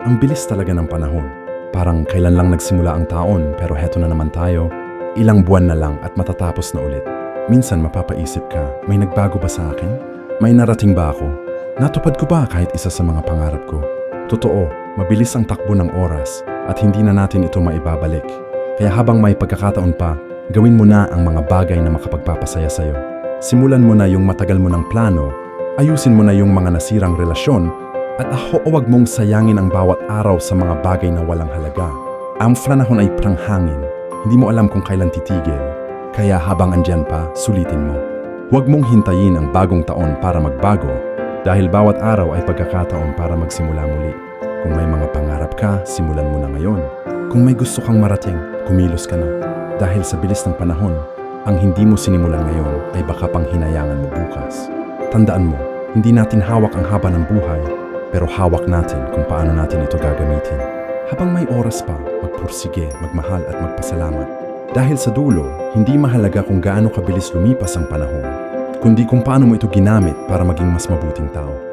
Ang bilis talaga ng panahon. Parang kailan lang nagsimula ang taon pero heto na naman tayo. Ilang buwan na lang at matatapos na ulit. Minsan mapapaisip ka, may nagbago ba sa akin? May narating ba ako? Natupad ko ba kahit isa sa mga pangarap ko? Totoo, mabilis ang takbo ng oras at hindi na natin ito maibabalik. Kaya habang may pagkakataon pa, gawin mo na ang mga bagay na makapagpapasaya sa'yo. Simulan mo na yung matagal mo ng plano, ayusin mo na yung mga nasirang relasyon, at huwag mong sayangin ang bawat araw sa mga bagay na walang halaga. Ang panahon ay parang hangin, hindi mo alam kung kailan titigil. Kaya habang andyan pa, sulitin mo. Huwag mong hintayin ang bagong taon para magbago, dahil bawat araw ay pagkakataon para magsimula muli. Kung may mga pangarap ka, simulan mo na ngayon. Kung may gusto kang marating, kumilos ka na. Dahil sa bilis ng panahon, ang hindi mo sinimulan ngayon ay baka pang hinayangan mo bukas. Tandaan mo, hindi natin hawak ang haba ng buhay, pero hawak natin kung paano natin ito gagamitin. Habang may oras pa, magpursige, magmahal at magpasalamat. Dahil sa dulo, hindi mahalaga kung gaano kabilis lumipas ang panahon, kundi kung paano mo ito ginamit para maging mas mabuting tao.